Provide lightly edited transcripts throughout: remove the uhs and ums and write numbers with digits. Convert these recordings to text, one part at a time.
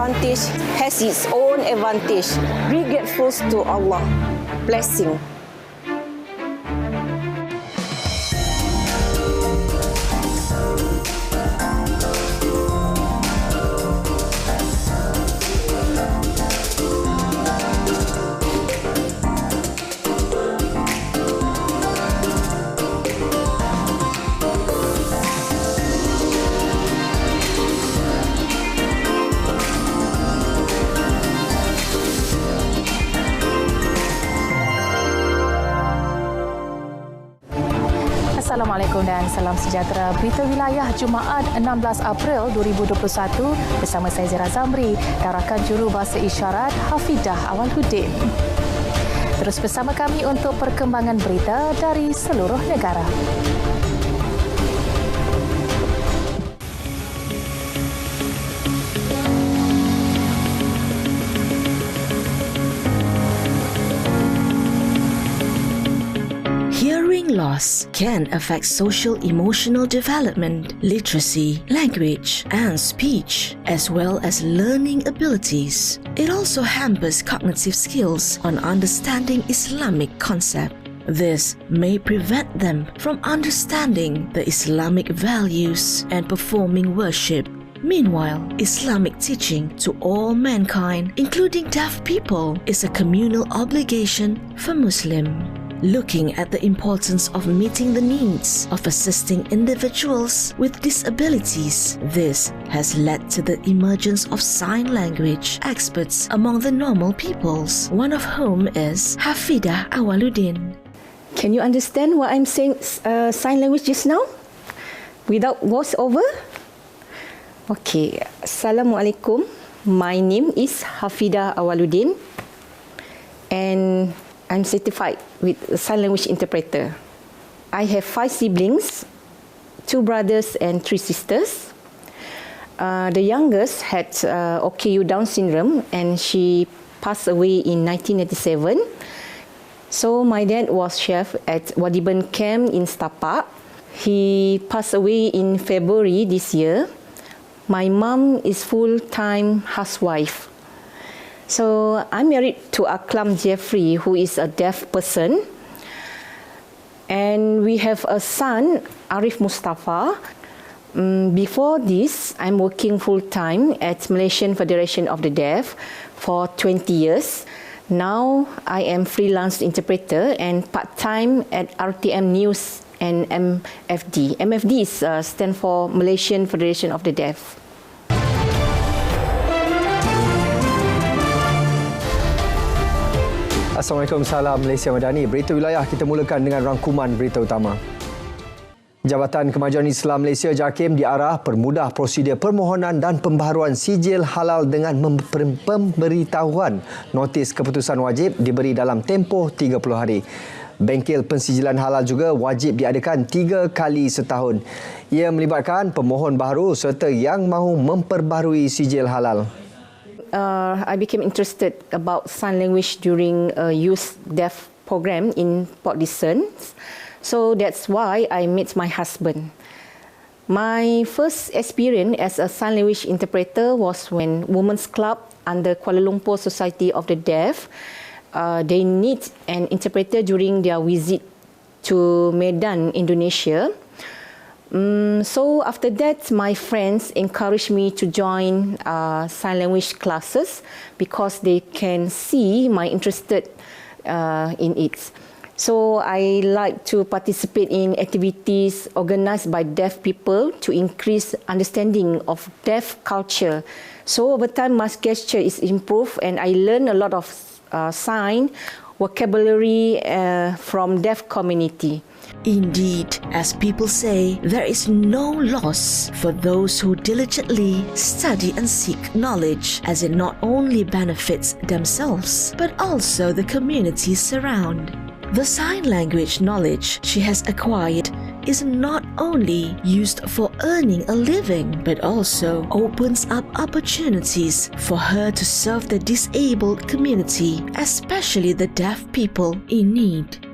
advantage has its own advantage. Be grateful to Allah. Blessing. Assalamualaikum dan salam sejahtera. Berita wilayah Jumaat 16 April 2021 bersama saya Zira Zamri dan rakan juru bahasa isyarat Hafidah Awaludin. Terus bersama kami untuk perkembangan berita dari seluruh negara. Hearing loss can affect social emotional development, literacy, language, and speech, as well as learning abilities. It also hampers cognitive skills on understanding Islamic concept. This may prevent them from understanding the Islamic values and performing worship. Meanwhile, Islamic teaching to all mankind, including deaf people, is a communal obligation for Muslims. Looking at the importance of meeting the needs of assisting individuals with disabilities, this has led to the emergence of sign language experts among the normal peoples, one of whom is Hafidah Awaludin. Can you understand what I'm saying sign language just now? Without voiceover? Okay. Assalamualaikum. My name is Hafidah Awaludin and I'm certified with a sign language interpreter. I have 5 siblings, 2 brothers and 3 sisters. The youngest had OKU Down syndrome and she passed away in 1997. So my dad was chef at Wadiban Camp in Stapak. He passed away in February this year. My mom is full-time housewife. So I'm married to Aklam Jeffrey, who is a deaf person. And we have a son, Arif Mustafa. Before this, I'm working full-time at Malaysian Federation of the Deaf for 20 years. Now I am freelance interpreter and part-time at RTM News and MFD. MFD is stand for Malaysian Federation of the Deaf. Assalamualaikum, salam Malaysia Madani. Berita wilayah kita mulakan dengan rangkuman berita utama. Jabatan Kemajuan Islam Malaysia JAKIM diarah permudah prosedur permohonan dan pembaharuan sijil halal dengan pemberitahuan notis keputusan wajib diberi dalam tempoh 30 hari. Bengkel pensijilan halal juga wajib diadakan 3 kali setahun. Ia melibatkan pemohon baharu serta yang mahu memperbaharui sijil halal. I became interested about sign language during a youth deaf program in Port Dickson. So that's why I met my husband. My first experience as a sign language interpreter was when Women's Club under Kuala Lumpur Society of the Deaf, they need an interpreter during their visit to Medan, Indonesia. So after that, my friends encouraged me to join sign language classes because they can see my interested in it. So I like to participate in activities organized by deaf people to increase understanding of deaf culture. So over time, my gesture is improved and I learn a lot of sign vocabulary from deaf community. Indeed, as people say, there is no loss for those who diligently study and seek knowledge, as it not only benefits themselves, but also the communities surround. The sign language knowledge she has acquired is not only used for earning a living, but also opens up opportunities for her to serve the disabled community, especially the deaf people in need.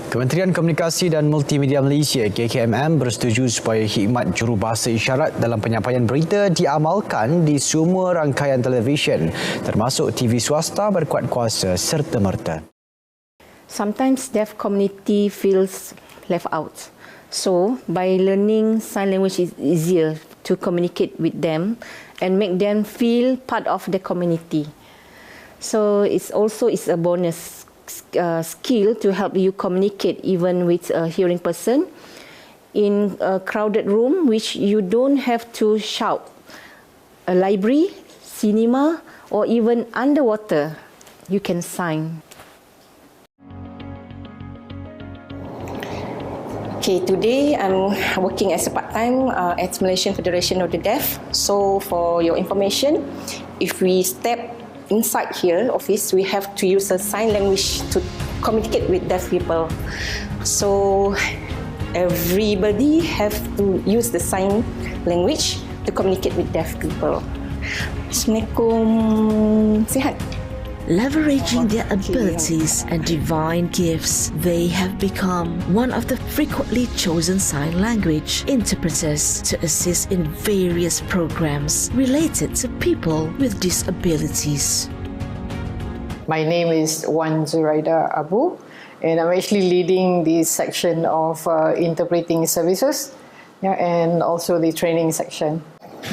Kementerian Komunikasi dan Multimedia Malaysia KKMM bersetuju supaya khidmat jurubahasa isyarat dalam penyampaian berita diamalkan di semua rangkaian televisyen termasuk TV swasta berkuat kuasa serta merta. Sometimes deaf community feels left out. So, by learning sign language is easier to communicate with them and make them feel part of the community. So, it's a bonus skill to help you communicate even with a hearing person in a crowded room which you don't have to shout. A library, cinema, or even underwater, you can sign. Okay, today I'm working as a part-time at Malaysian Federation of the Deaf. So for your information, if we step inside here office, we have to use a sign language to communicate with deaf people. So everybody have to use the sign language to communicate with deaf people. Assalamualaikum. Sihat. Leveraging their abilities and divine gifts, they have become one of the frequently chosen sign language interpreters to assist in various programs related to people with disabilities. My name is Wan Zuraida Abu, and I'm actually leading the section of interpreting services, and also the training section.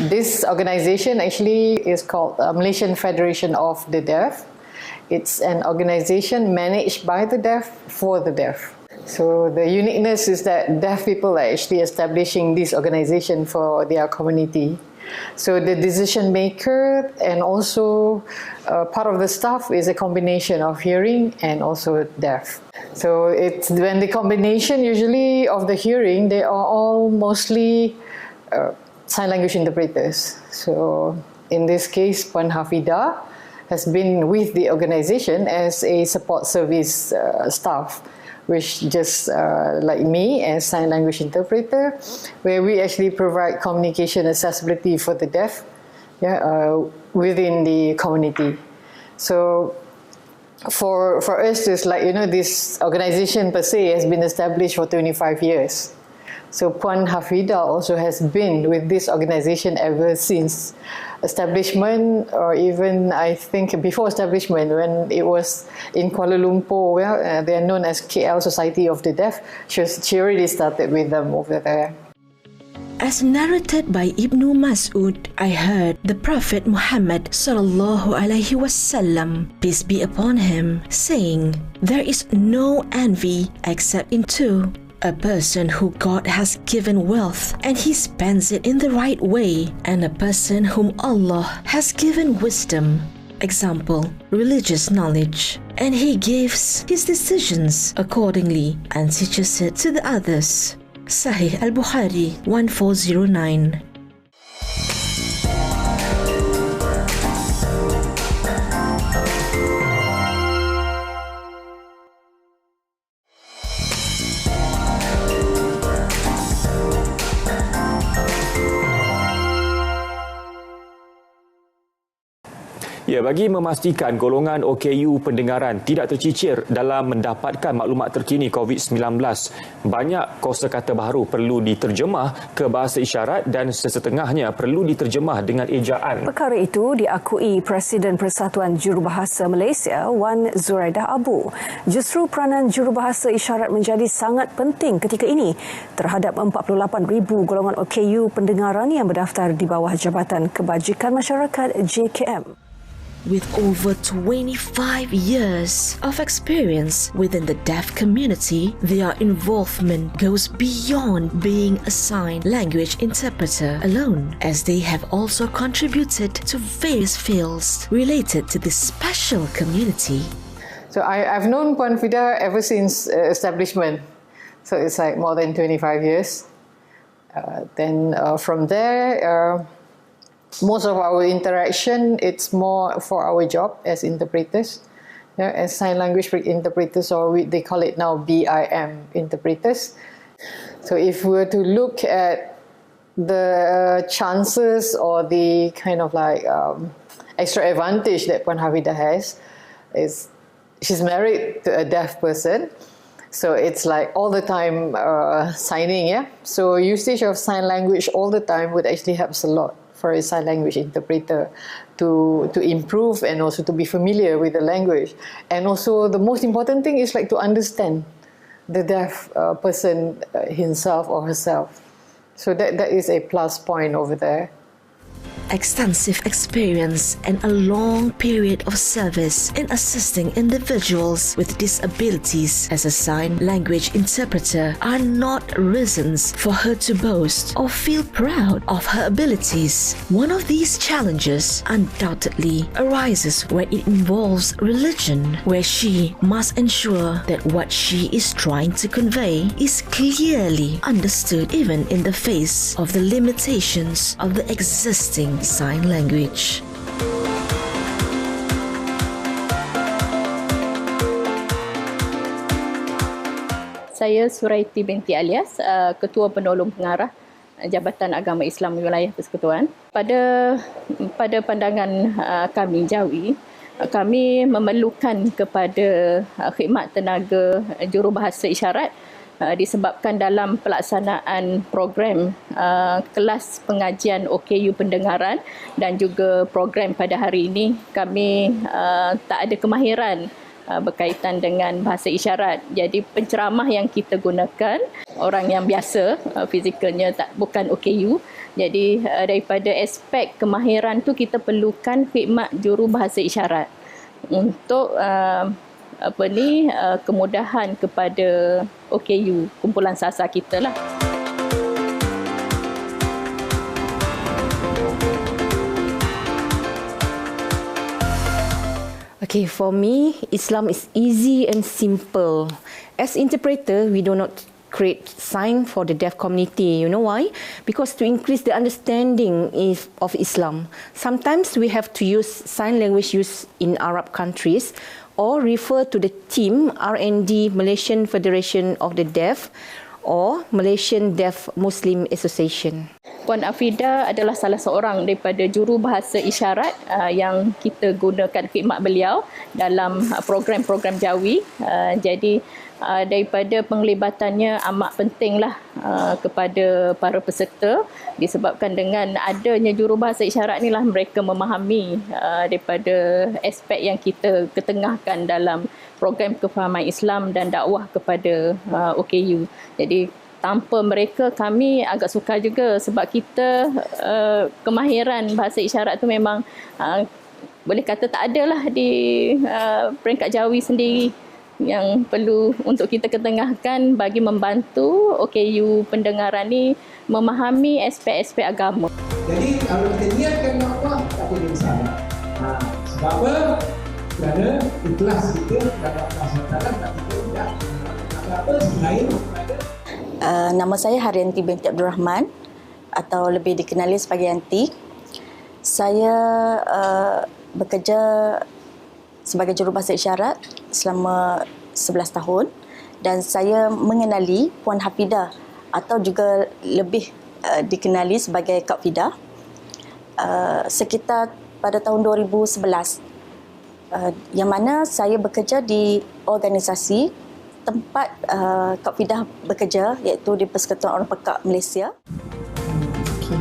This organization actually is called Malaysian Federation of the Deaf. It's an organization managed by the deaf for the deaf. So the uniqueness is that deaf people are actually establishing this organization for their community. So the decision maker and also part of the staff is a combination of hearing and also deaf. So it's when the combination usually of the hearing, they are all mostly sign language interpreters. So in this case, Puan Hafida has been with the organization as a support service staff, which just like me as sign language interpreter, where we actually provide communication accessibility for the deaf within the community. So for us, it's like, this organization per se has been established for 25 years. So Puan Hafida also has been with this organization ever since establishment, or even I think before establishment, when it was in Kuala Lumpur, where they are known as KL Society of the Deaf. She already started with them over there. As narrated by Ibnu Mas'ud, I heard the Prophet Muhammad sallallahu alaihi wasallam, peace be upon him, saying, "There is no envy except in two. A person who God has given wealth and he spends it in the right way, and a person whom Allah has given wisdom, example, religious knowledge, and he gives his decisions accordingly and teaches it to the others." Sahih Al-Bukhari 1409. Ya, bagi memastikan golongan OKU pendengaran tidak tercicir dalam mendapatkan maklumat terkini COVID-19, banyak kosakata baru perlu diterjemah ke bahasa isyarat dan sesetengahnya perlu diterjemah dengan ejaan. Perkara itu diakui Presiden Persatuan Jurubahasa Malaysia, Wan Zuraida Abu. Justru peranan jurubahasa isyarat menjadi sangat penting ketika ini terhadap 48,000 golongan OKU pendengaran yang berdaftar di bawah Jabatan Kebajikan Masyarakat JKM. With over 25 years of experience within the deaf community, their involvement goes beyond being a sign language interpreter alone, as they have also contributed to various fields related to this special community. So I've known Puan Fida ever since establishment. So it's like more than 25 years. Then from there, most of our interaction, it's more for our job as interpreters, as sign language interpreters, or they call it now BIM interpreters. So if we were to look at the chances or the kind of like extra advantage that Puan Hafida has, is she's married to a deaf person. So it's like all the time signing, yeah. So usage of sign language all the time would actually helps a lot for a sign language interpreter to improve and also to be familiar with the language. And also the most important thing is like to understand the deaf person himself or herself. So that is a plus point over there. Extensive experience and a long period of service in assisting individuals with disabilities as a sign language interpreter are not reasons for her to boast or feel proud of her abilities. One of these challenges undoubtedly arises when it involves religion, where she must ensure that what she is trying to convey is clearly understood even in the face of the limitations of the existing sign language. Saya Suraiti binti Alias, Ketua Penolong Pengarah Jabatan Agama Islam Wilayah Persekutuan. Pada pandangan kami Jawi, kami memerlukan kepada khidmat tenaga jurubahasa isyarat disebabkan dalam pelaksanaan program kelas pengajian OKU pendengaran dan juga program pada hari ini, kami tak ada kemahiran berkaitan dengan bahasa isyarat. Jadi penceramah yang kita gunakan orang yang biasa, fizikalnya bukan OKU. Jadi daripada aspek kemahiran tu kita perlukan khidmat jurubahasa isyarat untuk kemudahan kepada OKU, kumpulan sasar kita lah. Okay, for me, Islam is easy and simple. As interpreter, we do not create sign for the deaf community. You know why? Because to increase the understanding of Islam, sometimes we have to use sign language used in Arab countries or refer to the team R&D Malaysian Federation of the Deaf or Malaysian Deaf Muslim Association. Puan Afida adalah salah seorang daripada jurubahasa isyarat yang kita gunakan khidmat beliau dalam program-program Jawi. Jadi daripada penglibatannya amat pentinglah kepada para peserta, disebabkan dengan adanya jurubahasa isyarat inilah mereka memahami daripada aspek yang kita ketengahkan dalam program kefahaman Islam dan dakwah kepada OKU. Jadi tanpa mereka kami agak sukar juga, sebab kita kemahiran bahasa isyarat tu memang boleh kata tak ada lah di peringkat Jawi sendiri, yang perlu untuk kita ketengahkan bagi membantu OKU pendengaran ni memahami aspek-aspek agama. Jadi kalau kita niatkan nak buat, tak boleh masalah. Sebab apa? Kerana ikhlas kita dapat masalah, tak kita tidak apa selain daripada nama saya Haryanti binti Abdul Rahman atau lebih dikenali sebagai Yanti. Saya bekerja sebagai jurubahasa isyarat selama 11 tahun dan saya mengenali Puan Hafidah atau juga lebih dikenali sebagai Kak Fidah sekitar pada tahun 2011, yang mana saya bekerja di organisasi tempat Kak Fidah bekerja, iaitu di Persekutuan Orang Pekak Malaysia. Okay.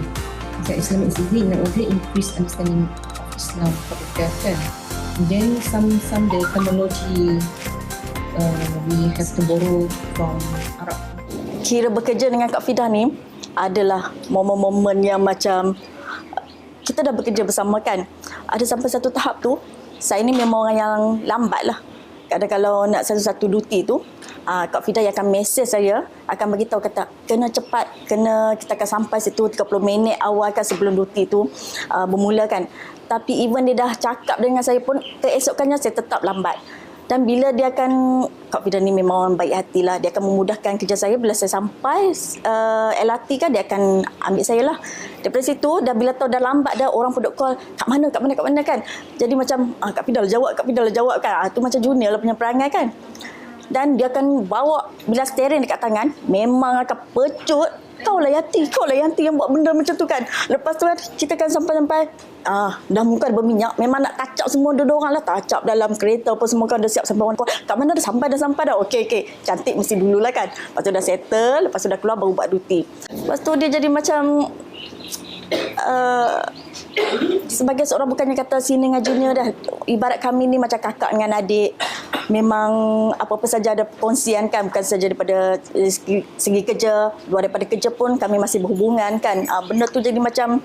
So Islam is easy in order increase understanding of Islam for the deaf, kan? Then some the terminology we have to borrow from Arab. Kira bekerja dengan Kak Fidah ni adalah momen-momen yang macam kita dah bekerja bersama, kan. Ada sampai satu tahap tu, saya ni memang orang yang lambat lah. Kadang kalau nak satu-satu duty tu, Kak Fidah akan mesej saya, akan beritahu kata kena cepat, kita akan sampai situ 30 minit awal kan sebelum duty tu bermula, kan. Tapi even dia dah cakap dengan saya pun, keesokannya saya tetap lambat. Dan bila dia akan, Kak Fidah ni memang orang baik hati lah, dia akan memudahkan kerja saya. Bila saya sampai LRT kan, dia akan ambil saya lah. Daripada situ, dah bila tahu dah lambat dah, orang pun duk call, kat mana kan. Jadi macam, Kak Fidah lah jawab kan. Itu macam junior lah punya perangai, kan. Dan dia akan bawa, bila steering dekat tangan, memang akan pecut kau lah Yanti yang buat benda macam tu kan. Lepas tu kan kita kan sampai dah muka dah berminyak, memang nak touch up semua dua orang lah, touch up dalam kereta apa semua kan dah siap sampai orang kat mana dah sampai dah. Okey cantik mesti dululah kan. Lepas tu dah settle, lepas tu dah keluar baru buat duty. Lepas tu dia jadi macam sebagai seorang, bukannya kata senior dengan junior dah, ibarat kami ni macam kakak dengan adik. Memang apa-apa saja ada perkongsian kan, bukan saja daripada segi kerja, luar daripada kerja pun kami masih berhubungan kan. Benda tu jadi macam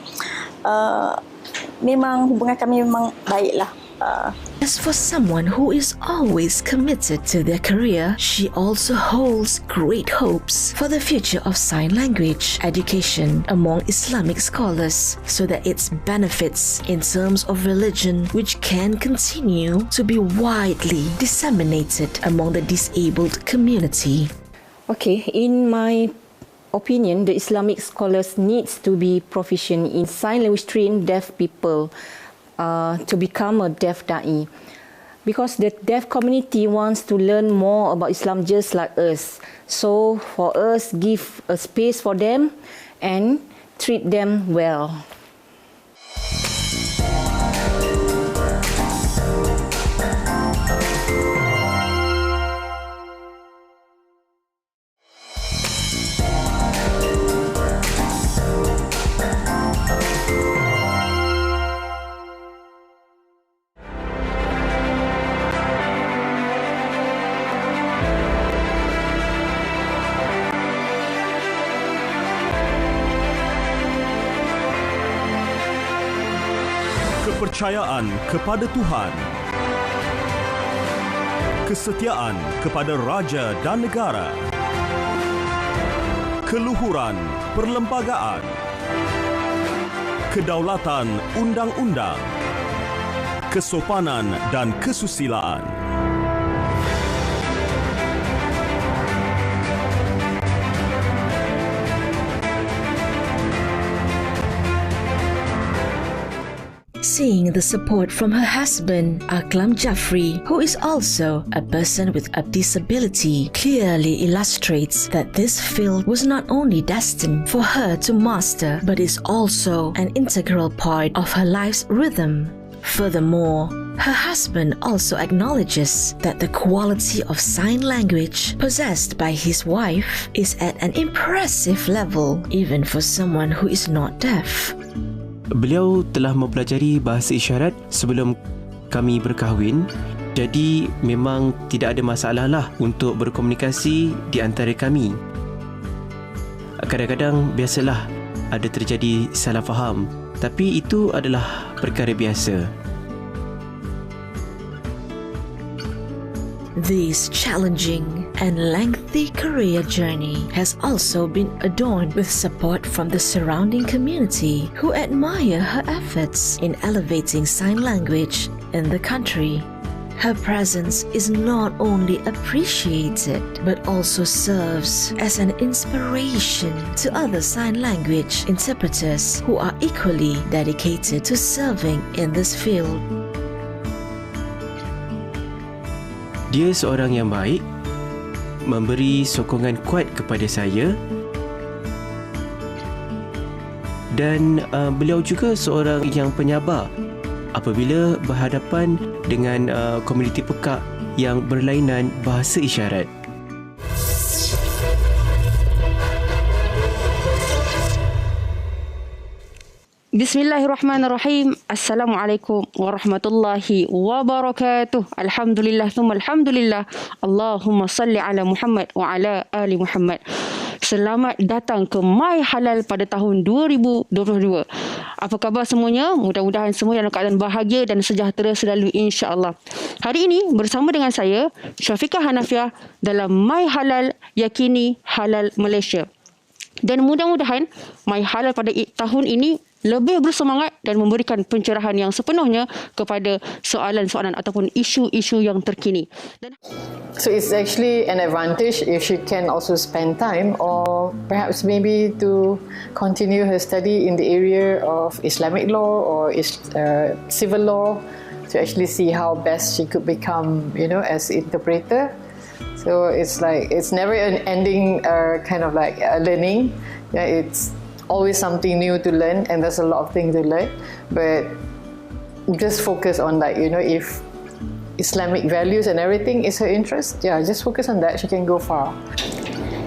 memang hubungan kami memang baiklah. As for someone who is always committed to their career, she also holds great hopes for the future of sign language education among Islamic scholars, so that its benefits in terms of religion, which can continue to be widely disseminated among the disabled community. Okay, in my opinion, the Islamic scholars needs to be proficient in sign language trained deaf people to become a deaf da'i, because the deaf community wants to learn more about Islam just like us. So for us, give a space for them and treat them well. Kepercayaan kepada Tuhan, kesetiaan kepada raja dan negara, keluhuran perlembagaan, kedaulatan undang-undang, kesopanan dan kesusilaan. Seeing the support from her husband, Aklam Jafri, who is also a person with a disability, clearly illustrates that this field was not only destined for her to master, but is also an integral part of her life's rhythm. Furthermore, her husband also acknowledges that the quality of sign language possessed by his wife is at an impressive level, even for someone who is not deaf. Beliau telah mempelajari bahasa isyarat sebelum kami berkahwin, jadi memang tidak ada masalah lah untuk berkomunikasi di antara kami. Kadang-kadang biasalah ada terjadi salah faham, tapi itu adalah perkara biasa. This challenging and lengthy career journey has also been adorned with support from the surrounding community, who admire her efforts in elevating sign language in the country. Her presence is not only appreciated but also serves as an inspiration to other sign language interpreters who are equally dedicated to serving in this field. Dia seorang yang baik, memberi sokongan kuat kepada saya, dan beliau juga seorang yang penyabar apabila berhadapan dengan komuniti pekak yang berlainan bahasa isyarat. Bismillahirrahmanirrahim. Assalamualaikum warahmatullahi wabarakatuh. Alhamdulillah thumma alhamdulillah. Allahumma salli ala Muhammad wa ala ali Muhammad. Selamat datang ke My Halal pada tahun 2022. Apa khabar semuanya? Mudah-mudahan semua dalam keadaan bahagia dan sejahtera selalu, insya-Allah. Hari ini bersama dengan saya, Syafiqah Hanafiah, dalam My Halal Yakini Halal Malaysia. Dan mudah-mudahan My Halal pada tahun ini lebih bersemangat dan memberikan pencerahan yang sepenuhnya kepada soalan-soalan ataupun isu-isu yang terkini. So it's actually an advantage if she can also spend time, or perhaps maybe to continue her study in the area of Islamic law or civil law, to actually see how best she could become, as interpreter. So it's never an ending kind of like learning. Yeah, it's always something new to learn, and there's a lot of things to learn. But just focus on that, if Islamic values and everything is her interest, just focus on that. She can go far.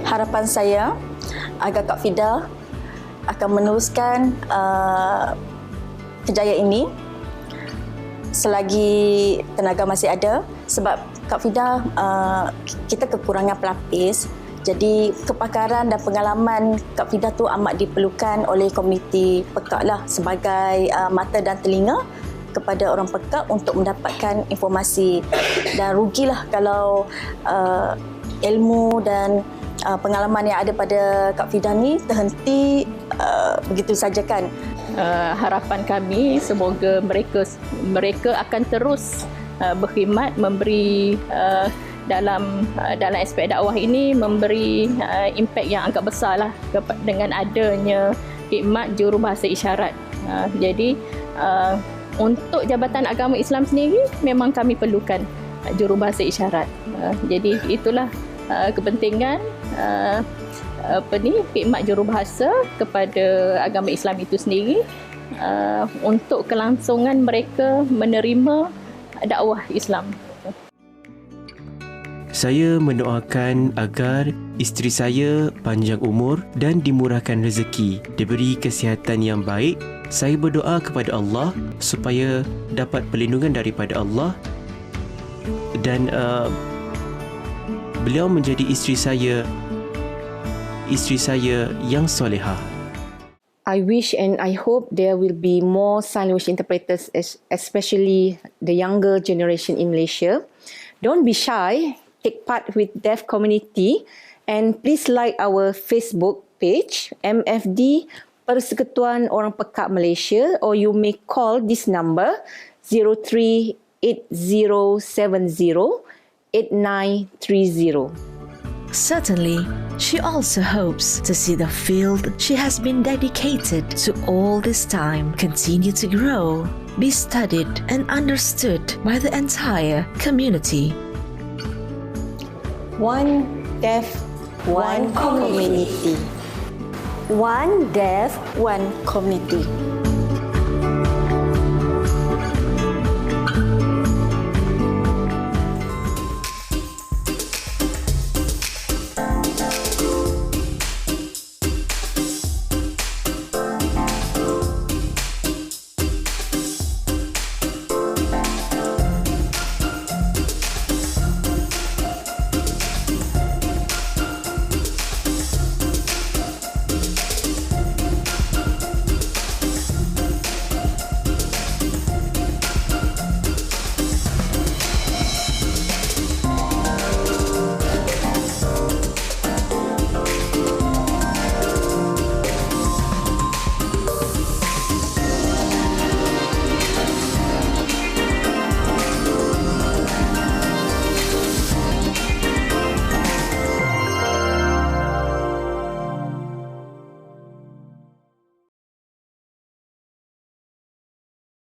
Harapan saya agar Kak Fida akan meneruskan kejayaan ini selagi tenaga masih ada, sebab Kak Fida kita kekurangan pelapis, jadi kepakaran dan pengalaman Kak Fida tu amat diperlukan oleh komuniti pekak lah, sebagai mata dan telinga kepada orang pekak untuk mendapatkan informasi. Dan rugilah kalau ilmu dan pengalaman yang ada pada Kak Fida ni terhenti begitu saja kan. Harapan kami semoga mereka akan terus berkhidmat, memberi dalam aspek dakwah ini, memberi impak yang agak besar lah dengan adanya khidmat jurubahasa isyarat. Jadi untuk Jabatan Agama Islam sendiri memang kami perlukan jurubahasa isyarat. Jadi itulah kepentingan khidmat jurubahasa kepada agama Islam itu sendiri, untuk kelangsungan mereka menerima dakwah Islam. Saya mendoakan agar isteri saya panjang umur dan dimurahkan rezeki, diberi kesihatan yang baik. Saya berdoa kepada Allah supaya dapat perlindungan daripada Allah, dan beliau menjadi isteri saya yang solehah. I wish and I hope there will be more sign language interpreters, especially the younger generation in Malaysia. Don't be shy, take part with deaf community, and please like our Facebook page, MFD Persekutuan Orang Pekak Malaysia, or you may call this number 0380708930. Certainly, she also hopes to see the field she has been dedicated to all this time continue to grow, be studied and understood by the entire community. One deaf, one community. One deaf, one community.